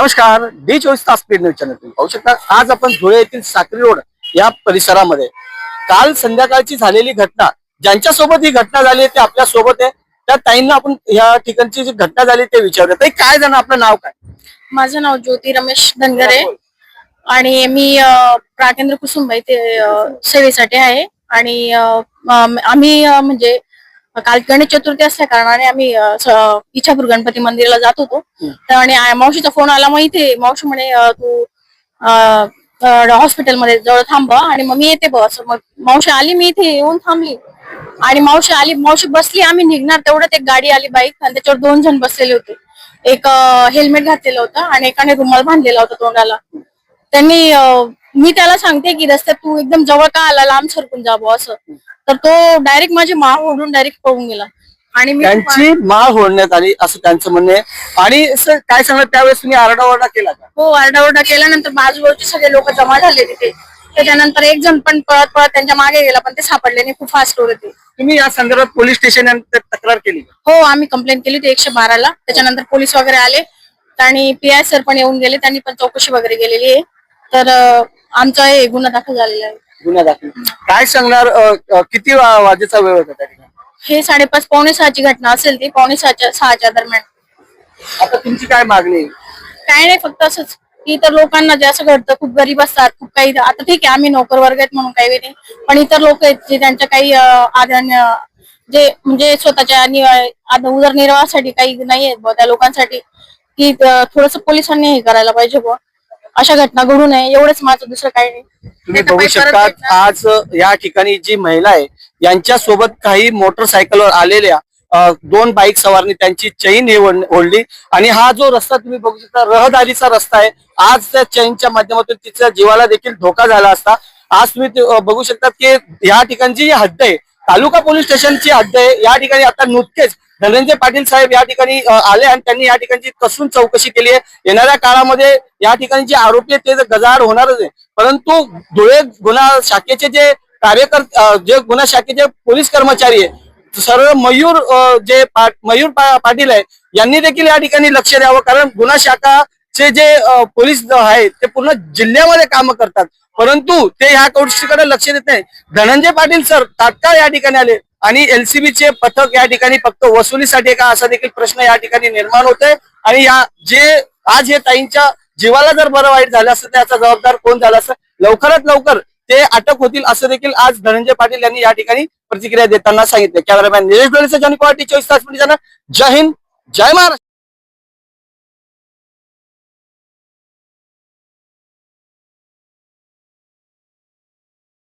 नमस्कार, डी24 speed news channel पाहू शकता. आज आपण धुळे येथील साक्री रोड या परिसरामध्ये काल संध्याकाळची झालेली घटना, ज्यांच्या सोबत ही घटना झाली ते आपल्या सोबत आहे. त्या ताईंना आपण या ठिकाणची जी घटना झाली ते विचारूया. ताई, काय झालं? आपलं नाव काय? माझं नाव ज्योती रमेश धनगरे आणि मी प्राकेंद्र कुसुंबाई ते सेवेसाठी आहे. आणि आम्ही म्हणजे काल गणेश चतुर्थी असल्या कारणाने आम्ही इच्छापूर गणपती मंदिराला जात होतो. तर आणि मावशीचा फोन आला, मग इथे मावशी म्हणे तू हॉस्पिटलमध्ये जवळ थांबा आणि मग मी येते बस. मग मावशी आली, मी इथे येऊन थांबली आणि मावशी आली, मावशी बसली, आम्ही निघणार तेवढ्यात एक गाडी आली, बाईक, आणि त्याच्यावर 2 जण बसलेले होते. एक हेल्मेट घातलेलं होतं आणि एकाने रुमाल बांधलेला होता तोंडाला. त्यांनी मी त्याला सांगते की रस्त्यात तू एकदम जवळ का आला, लांब सरकून जावं असं. तर तो डायरेक्ट माझी माळ ओढून डायरेक्ट पळून गेला आणि मी त्यांची माळ ओढण्यात आली असं त्यांचं म्हणणं आहे. आणि काय सांगणार, त्यावेळेस तुम्ही आरडाओरडा केला का? हो, आरडाओरडा केल्यानंतर बाजूबाजूचे सगळे लोक जमा झाले तिथे. त्याच्यानंतर एक जण पण पळत पळत त्यांच्या मागे गेला, पण ते सापडले नाही, खूप फास्ट होते. तुम्ही या संदर्भात पोलीस स्टेशन तक्रार केली? हो, आम्ही कंप्लेंट केली होती 112 ला. त्याच्यानंतर पोलीस वगैरे आले आणि PI सर पण येऊन गेले, त्यांनी पण चौकशी वगैरे केलेली आहे. तर आमचा हे गुन्हा दाखल झालेला आहे. गुन्हा दाखल. काय सांगणार, किती वाजेचा वेळ होता त्या ठिकाणी? हे 5:30 पावणे 6ची घटना असेल, ती पावणे 6च्या दरम्यान. आता तुमची काय मागणी आहे? काय नाही, फक्त असंच की इतर लोकांना जे असं घडतं, खूप गरीब असतात, खूप काही, आता ठीक आहे आम्ही नोकर वर्ग आहेत म्हणून काही नाही, पण इतर लोक आहेत जे त्यांच्या काही जे म्हणजे स्वतःच्या उदरनिर्वाहासाठी काही नाही आहेत त्या लोकांसाठी, की थोडस पोलिसांनी हे करायला पाहिजे बुवा, अशा घटना घडू नये, एवढंच माझं, दुसरं काही नाही. तुम्ही बघू शकता आज या ठिकाणी जी महिला आहे यांच्या सोबत काही मोटरसायकलवर आलेल्या 2 बाईक सवारनी त्यांची चैन हे ओढली. आणि हा जो रस्ता तुम्ही बघू शकता रहदारीचा रस्ता आहे. आज त्या चैनच्या माध्यमातून तिच्या जीवाला देखील धोका झाला असता. आज तुम्ही बघू शकता की या ठिकाणची जी हद्द आहे, तालुका पोलीस स्टेशनची हद्द आहे. या ठिकाणी आता नुकतेच धनंजय पाटील साहेब या ठिकाणी आले आणि त्यांनी या ठिकाणची कसून चौकशी केली आहे. येणाऱ्या काळामध्ये या ठिकाणी जे आरोपी आहेत ते गजाआड होणारच आहे. परंतु धुळे गुन्हा शाखेचे जे कार्यकर्ते, जे गुन्हा शाखेचे पोलीस कर्मचारी आहे, सर्व मयूर पाटील आहे, यांनी देखील या ठिकाणी लक्ष द्यावं. कारण गुन्हा शाखाचे जे पोलीस आहेत ते पूर्ण जिल्ह्यामध्ये काम करतात, परंतु ते ह्या गोष्टीकडे लक्ष देत नाही. धनंजय पाटील सर तात्काळ या ठिकाणी आले आणि LCB चे पथक या ठिकाणी फक्त वसुलीसाठी का, असा देखील प्रश्न या ठिकाणी निर्माण होतोय. आणि आज हे ताईंच्या जीवाला जर बरं वाईट झालं असतं, त्याचा जबाबदार कोण झाला असतं, लवकरात लवकर ते अटक होतील असं देखील आज धनंजय पाटील यांनी या ठिकाणी प्रतिक्रिया देताना सांगितले. कॅमेरामॅन निलेश डोळेचा, डी24 तास. जय हिंद, जय महाराष्ट्र.